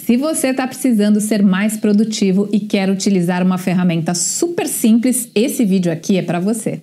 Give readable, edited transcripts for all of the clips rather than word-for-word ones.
Se você está precisando ser mais produtivo e quer utilizar uma ferramenta super simples, esse vídeo aqui é para você.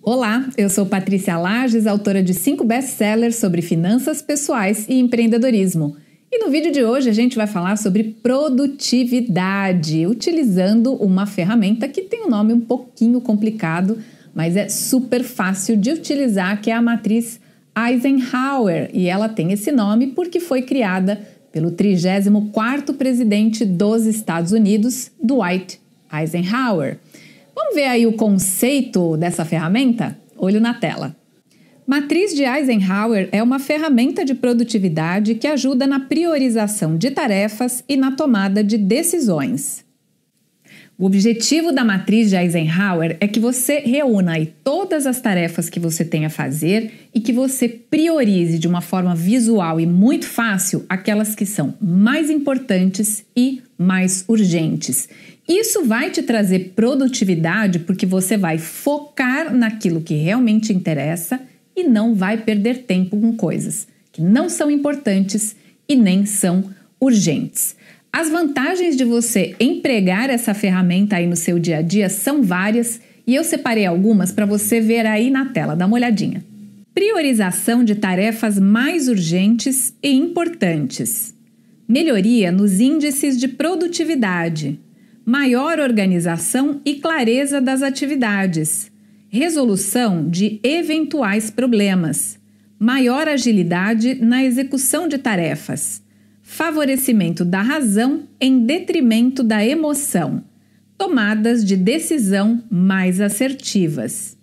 Olá, eu sou Patrícia Lages, autora de 5 best-sellers sobre finanças pessoais e empreendedorismo. E no vídeo de hoje a gente vai falar sobre produtividade, utilizando uma ferramenta que tem um nome um pouquinho complicado, mas é super fácil de utilizar, que é a matriz Eisenhower. E ela tem esse nome porque foi criada pelo 34º presidente dos Estados Unidos, Dwight Eisenhower. Vamos ver aí o conceito dessa ferramenta? Olho na tela. Matriz de Eisenhower é uma ferramenta de produtividade que ajuda na priorização de tarefas e na tomada de decisões. O objetivo da matriz de Eisenhower é que você reúna aí todas as tarefas que você tem a fazer e que você priorize de uma forma visual e muito fácil aquelas que são mais importantes e mais urgentes. Isso vai te trazer produtividade porque você vai focar naquilo que realmente interessa e não vai perder tempo com coisas que não são importantes e nem são urgentes. As vantagens de você empregar essa ferramenta aí no seu dia a dia são várias e eu separei algumas para você ver aí na tela, dá uma olhadinha. Priorização de tarefas mais urgentes e importantes. Melhoria nos índices de produtividade. Maior organização e clareza das atividades. Resolução de eventuais problemas. Maior agilidade na execução de tarefas. Favorecimento da razão em detrimento da emoção. Tomadas de decisão mais assertivas.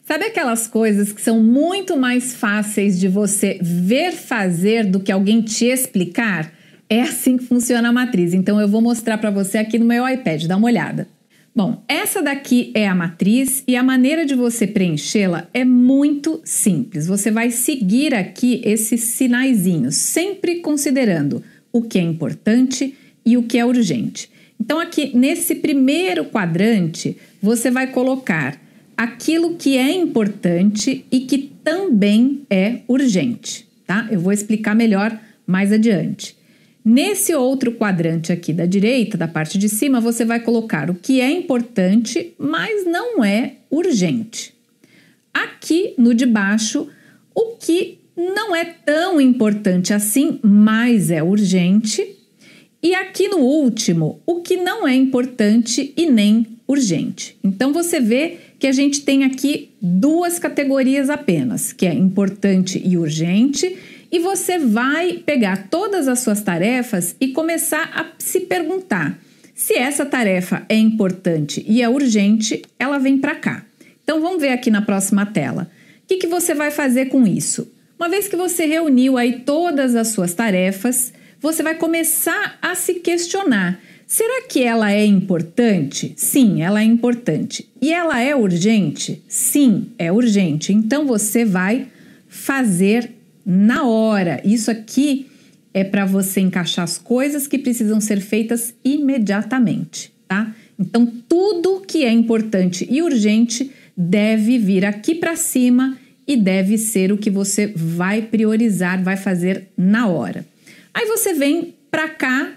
Sabe aquelas coisas que são muito mais fáceis de você ver fazer do que alguém te explicar? É assim que funciona a matriz. Então eu vou mostrar para você aqui no meu iPad, dá uma olhada. Bom, essa daqui é a matriz e a maneira de você preenchê-la é muito simples. Você vai seguir aqui esses sinaizinhos, sempre considerando o que é importante e o que é urgente. Então aqui nesse primeiro quadrante, você vai colocar aquilo que é importante e que também é urgente, tá? Eu vou explicar melhor mais adiante. Nesse outro quadrante aqui da direita, da parte de cima, você vai colocar o que é importante, mas não é urgente. Aqui no de baixo, o que não é tão importante assim, mas é urgente. E aqui no último, o que não é importante e nem urgente. Então, você vê que a gente tem aqui 2 categorias apenas, que é importante e urgente. E você vai pegar todas as suas tarefas e começar a se perguntar se essa tarefa é importante e é urgente, ela vem para cá. Então vamos ver aqui na próxima tela. O que você vai fazer com isso? Uma vez que você reuniu aí todas as suas tarefas, você vai começar a se questionar. Será que ela é importante? Sim, ela é importante. E ela é urgente? Sim, é urgente. Então você vai fazer na hora. Isso aqui é para você encaixar as coisas que precisam ser feitas imediatamente, tá? Então, tudo que é importante e urgente deve vir aqui para cima e deve ser o que você vai priorizar, vai fazer na hora. Aí você vem para cá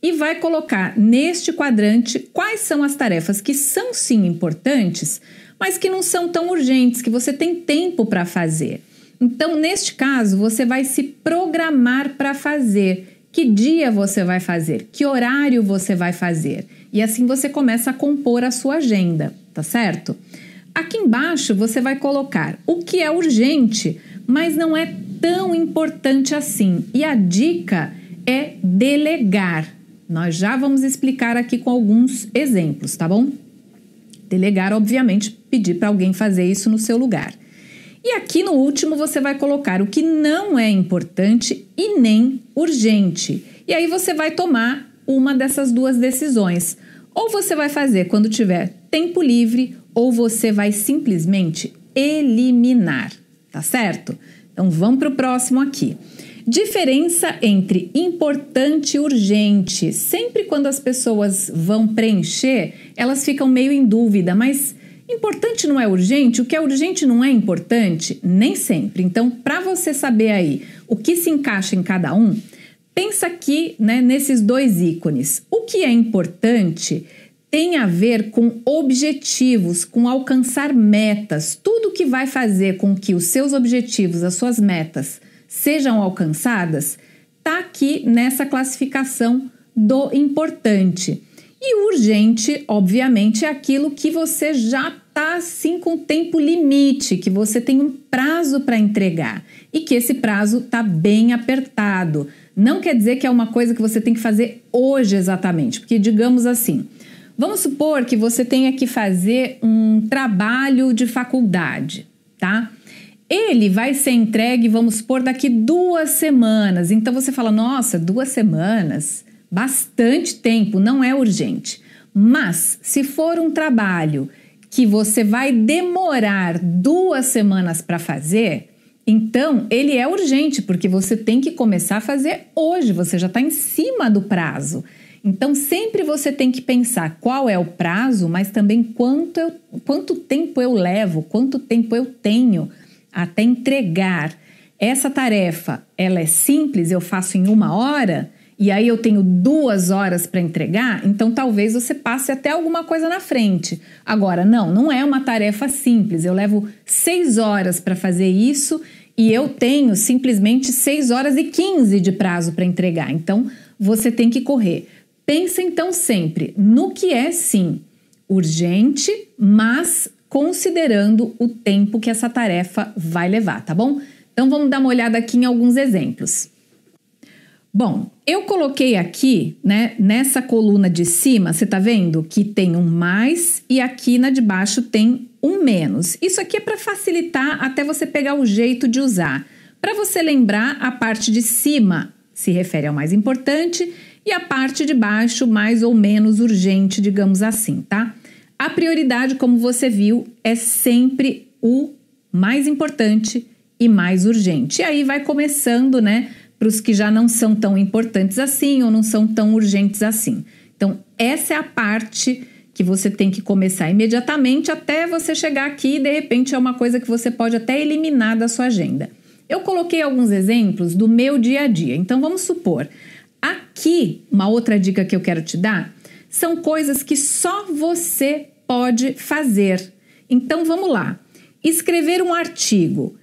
e vai colocar neste quadrante quais são as tarefas que são sim importantes, mas que não são tão urgentes, que você tem tempo para fazer. Então, neste caso, você vai se programar para fazer. Que dia você vai fazer? Que horário você vai fazer? E assim você começa a compor a sua agenda, tá certo? Aqui embaixo você vai colocar o que é urgente, mas não é tão importante assim. E a dica é delegar. Nós já vamos explicar aqui com alguns exemplos, tá bom? Delegar, obviamente, pedir para alguém fazer isso no seu lugar. E aqui no último você vai colocar o que não é importante e nem urgente. E aí você vai tomar uma dessas 2 decisões. Ou você vai fazer quando tiver tempo livre, ou você vai simplesmente eliminar, tá certo? Então vamos para o próximo aqui. Diferença entre importante e urgente. Sempre quando as pessoas vão preencher, elas ficam meio em dúvida, mas Importante não é urgente? O que é urgente não é importante? Nem sempre. Então, para você saber aí o que se encaixa em cada um, pensa aqui, né, nesses dois ícones. O que é importante tem a ver com objetivos, com alcançar metas. Tudo que vai fazer com que os seus objetivos, as suas metas, sejam alcançadas, está aqui nessa classificação do importante. E o urgente, obviamente, é aquilo que você já está assim com tempo limite, que você tem um prazo para entregar e que esse prazo está bem apertado. Não quer dizer que é uma coisa que você tem que fazer hoje exatamente, porque digamos assim, vamos supor que você tenha que fazer um trabalho de faculdade, tá? Ele vai ser entregue, vamos supor, daqui 2 semanas. Então você fala, nossa, 2 semanas, bastante tempo, não é urgente. Mas se for um trabalho que você vai demorar 2 semanas para fazer, então ele é urgente, porque você tem que começar a fazer hoje, você já está em cima do prazo. Então sempre você tem que pensar qual é o prazo, mas também quanto tempo eu levo, quanto tempo eu tenho até entregar. Essa tarefa, ela é simples, eu faço em 1 hora e aí eu tenho 2 horas para entregar, então talvez você passe até alguma coisa na frente. Agora, não é uma tarefa simples, eu levo 6 horas para fazer isso e eu tenho simplesmente 6 horas e 15 de prazo para entregar, então você tem que correr. Pensa então sempre no que é sim urgente, mas considerando o tempo que essa tarefa vai levar, tá bom? Então vamos dar uma olhada aqui em alguns exemplos. Bom, eu coloquei aqui, né, nessa coluna de cima, você tá vendo que tem um mais e aqui na de baixo tem um menos. Isso aqui é para facilitar até você pegar o jeito de usar. Para você lembrar, a parte de cima se refere ao mais importante e a parte de baixo mais ou menos urgente, digamos assim, tá? A prioridade, como você viu, é sempre o mais importante e mais urgente. E aí vai começando, né, para os que já não são tão importantes assim ou não são tão urgentes assim. Então, essa é a parte que você tem que começar imediatamente até você chegar aqui e, de repente, é uma coisa que você pode até eliminar da sua agenda. Eu coloquei alguns exemplos do meu dia a dia. Então, vamos supor, aqui, uma outra dica que eu quero te dar, são coisas que só você pode fazer. Então, vamos lá. Escrever um artigo.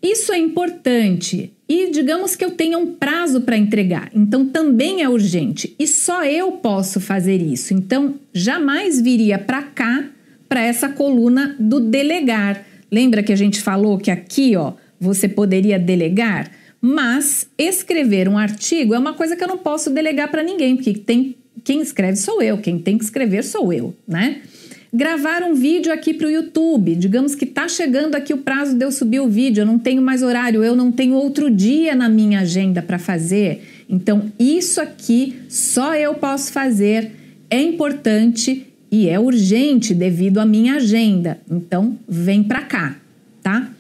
Isso é importante e digamos que eu tenha um prazo para entregar. Então, também é urgente e só eu posso fazer isso. Então, jamais viria para cá, para essa coluna do delegar. Lembra que a gente falou que aqui, ó, você poderia delegar? Mas escrever um artigo é uma coisa que eu não posso delegar para ninguém, porque quem escreve sou eu, quem tem que escrever sou eu, né? Gravar um vídeo aqui para o YouTube, digamos que está chegando aqui o prazo de eu subir o vídeo, eu não tenho mais horário, eu não tenho outro dia na minha agenda para fazer, então isso aqui só eu posso fazer, é importante e é urgente devido à minha agenda, então vem para cá, tá?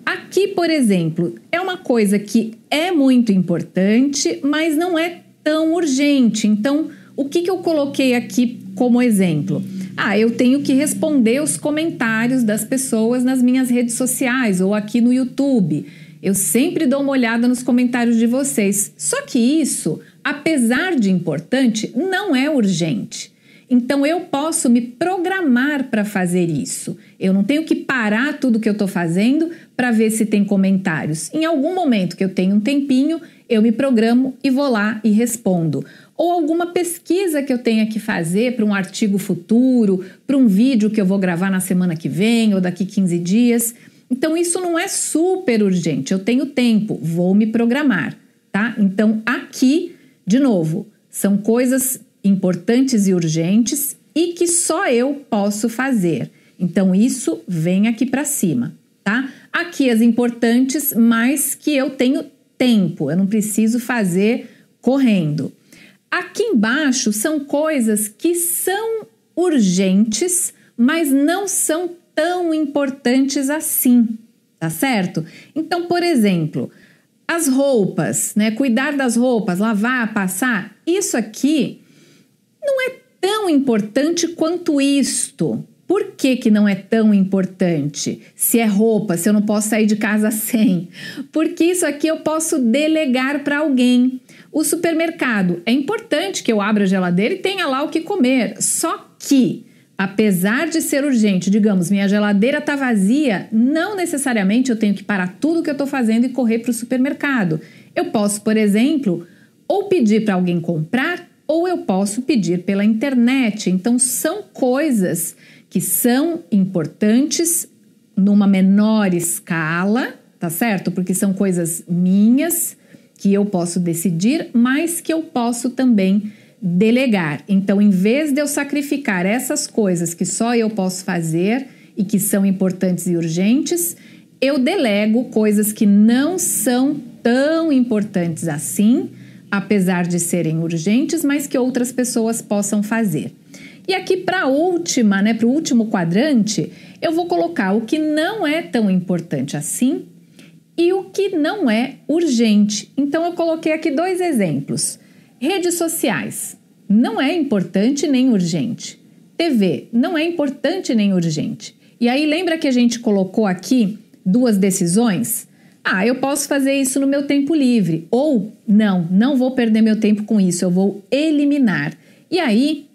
Aqui, por exemplo, é uma coisa que é muito importante, mas não é tão urgente, então o que eu coloquei aqui como exemplo? Eu tenho que responder os comentários das pessoas nas minhas redes sociais ou aqui no YouTube. Eu sempre dou uma olhada nos comentários de vocês. Só que isso, apesar de importante, não é urgente. Então eu posso me programar para fazer isso. Eu não tenho que parar tudo que eu estou fazendo para ver se tem comentários. Em algum momento que eu tenho um tempinho, eu me programo e vou lá e respondo. Ou alguma pesquisa que eu tenha que fazer para um artigo futuro, para um vídeo que eu vou gravar na semana que vem ou daqui 15 dias. Então, isso não é super urgente. Eu tenho tempo, vou me programar, tá? Então, aqui, de novo, são coisas importantes e urgentes e que só eu posso fazer. Então, isso vem aqui para cima, tá? Aqui as importantes, mas que eu tenho tempo, eu não preciso fazer correndo. Aqui embaixo são coisas que são urgentes, mas não são tão importantes assim, tá certo? Então, por exemplo, as roupas, né? Cuidar das roupas, lavar, passar, isso aqui não é tão importante quanto isto. Por que que não é tão importante? Se é roupa, se eu não posso sair de casa sem? Porque isso aqui eu posso delegar para alguém. O supermercado, é importante que eu abra a geladeira e tenha lá o que comer. Só que, apesar de ser urgente, digamos, minha geladeira está vazia, não necessariamente eu tenho que parar tudo que eu estou fazendo e correr para o supermercado. Eu posso, por exemplo, ou pedir para alguém comprar, ou eu posso pedir pela internet. Então, são coisas que são importantes numa menor escala, tá certo? Porque são coisas minhas que eu posso decidir, mas que eu posso também delegar. Então, em vez de eu sacrificar essas coisas que só eu posso fazer e que são importantes e urgentes, eu delego coisas que não são tão importantes assim, apesar de serem urgentes, mas que outras pessoas possam fazer. E aqui para o último quadrante, eu vou colocar o que não é tão importante assim e o que não é urgente. Então, eu coloquei aqui 2 exemplos. Redes sociais, não é importante nem urgente. TV, não é importante nem urgente. E aí, lembra que a gente colocou aqui 2 decisões? Eu posso fazer isso no meu tempo livre. Ou, não vou perder meu tempo com isso, eu vou eliminar. E aí,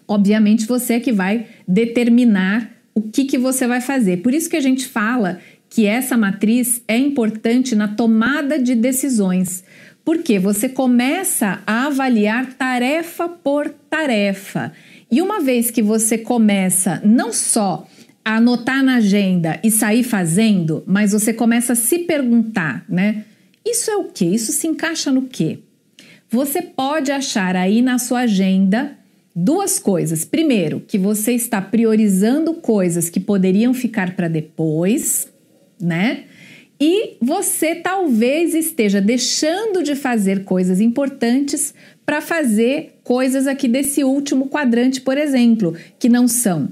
obviamente, você é que vai determinar o que você vai fazer. Por isso que a gente fala que essa matriz é importante na tomada de decisões. Porque você começa a avaliar tarefa por tarefa. E uma vez que você começa não só a anotar na agenda e sair fazendo, mas você começa a se perguntar, né? Isso é o quê? Isso se encaixa no quê? Você pode achar aí na sua agenda 2 coisas. Primeiro, que você está priorizando coisas que poderiam ficar para depois, né? E você talvez esteja deixando de fazer coisas importantes para fazer coisas aqui desse último quadrante, por exemplo, que não são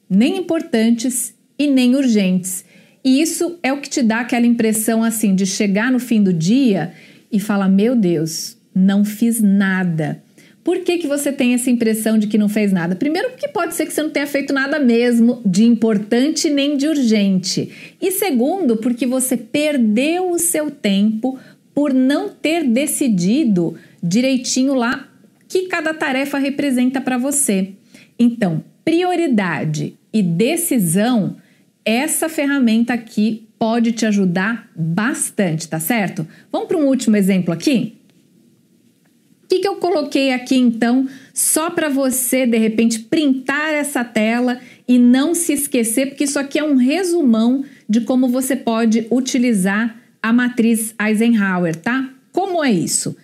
nem importantes e nem urgentes. E isso é o que te dá aquela impressão assim de chegar no fim do dia e falar: meu Deus, não fiz nada. Por que que você tem essa impressão de que não fez nada? Primeiro, porque pode ser que você não tenha feito nada mesmo de importante nem de urgente. E segundo, porque você perdeu o seu tempo por não ter decidido direitinho lá o que cada tarefa representa para você. Então, prioridade e decisão, essa ferramenta aqui pode te ajudar bastante, tá certo? Vamos para um último exemplo aqui? O que eu coloquei aqui, então, só para você, de repente, printar essa tela e não se esquecer, porque isso aqui é um resumão de como você pode utilizar a matriz Eisenhower, tá? Como é isso?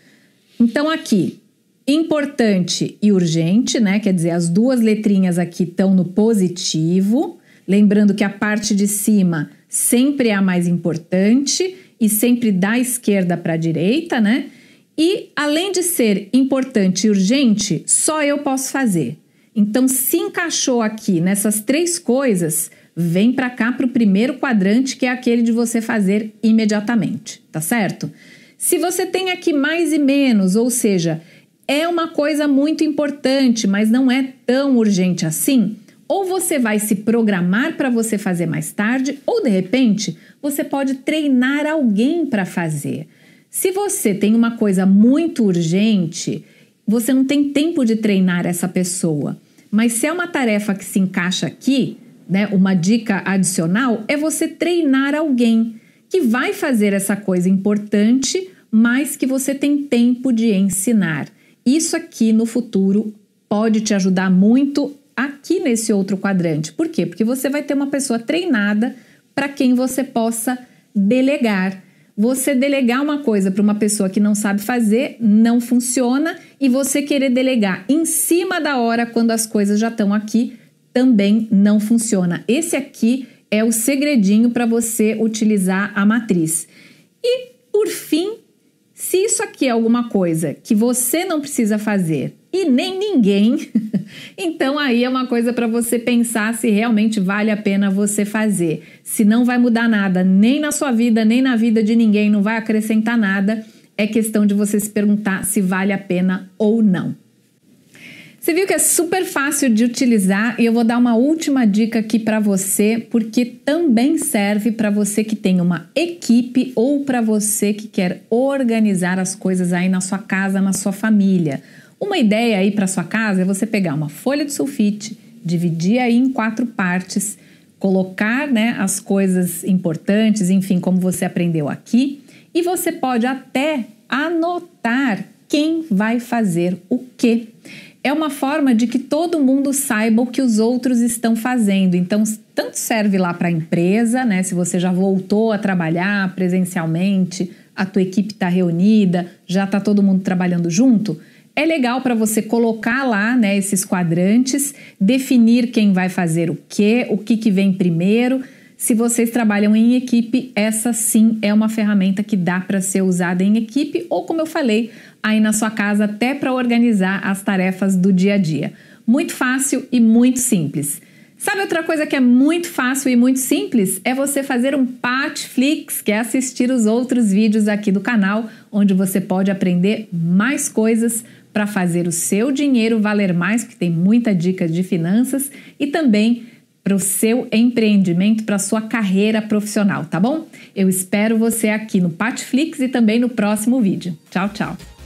Então, aqui, importante e urgente, né? Quer dizer, as 2 letrinhas aqui estão no positivo. Lembrando que a parte de cima sempre é a mais importante e sempre da esquerda para a direita, né? E, além de ser importante e urgente, só eu posso fazer. Então, se encaixou aqui nessas 3 coisas, vem para cá para o primeiro quadrante, que é aquele de você fazer imediatamente, tá certo? Se você tem aqui mais e menos, ou seja, é uma coisa muito importante, mas não é tão urgente assim, ou você vai se programar para você fazer mais tarde, ou, de repente, você pode treinar alguém para fazer. Se você tem uma coisa muito urgente, você não tem tempo de treinar essa pessoa. Mas se é uma tarefa que se encaixa aqui, né, uma dica adicional é você treinar alguém que vai fazer essa coisa importante, mas que você tem tempo de ensinar. Isso aqui no futuro pode te ajudar muito aqui nesse outro quadrante. Por quê? Porque você vai ter uma pessoa treinada para quem você possa delegar. Você delegar uma coisa para uma pessoa que não sabe fazer, não funciona, e você querer delegar em cima da hora, quando as coisas já estão aqui, também não funciona. Esse aqui é o segredinho para você utilizar a matriz. E, por fim, se isso aqui é alguma coisa que você não precisa fazer e nem ninguém, então aí é uma coisa para você pensar se realmente vale a pena você fazer. Se não vai mudar nada, nem na sua vida, nem na vida de ninguém, não vai acrescentar nada, é questão de você se perguntar se vale a pena ou não. Você viu que é super fácil de utilizar e eu vou dar uma última dica aqui para você, porque também serve para você que tem uma equipe ou para você que quer organizar as coisas aí na sua casa, na sua família. Uma ideia aí para sua casa é você pegar uma folha de sulfite, dividir aí em 4 partes, colocar, né, as coisas importantes, enfim, como você aprendeu aqui, e você pode até anotar quem vai fazer o quê. É uma forma de que todo mundo saiba o que os outros estão fazendo. Então, tanto serve lá para a empresa, né? Se você já voltou a trabalhar presencialmente, a tua equipe está reunida, já está todo mundo trabalhando junto, é legal para você colocar lá, né, esses quadrantes, definir quem vai fazer o que vem primeiro. Se vocês trabalham em equipe, essa sim é uma ferramenta que dá para ser usada em equipe ou, como eu falei, aí na sua casa até para organizar as tarefas do dia a dia. Muito fácil e muito simples. Sabe outra coisa que é muito fácil e muito simples? É você fazer um Patflix, que é assistir os outros vídeos aqui do canal, onde você pode aprender mais coisas para fazer o seu dinheiro valer mais, porque tem muita dica de finanças, e também para o seu empreendimento, para a sua carreira profissional, tá bom? Eu espero você aqui no Patflix e também no próximo vídeo. Tchau, tchau!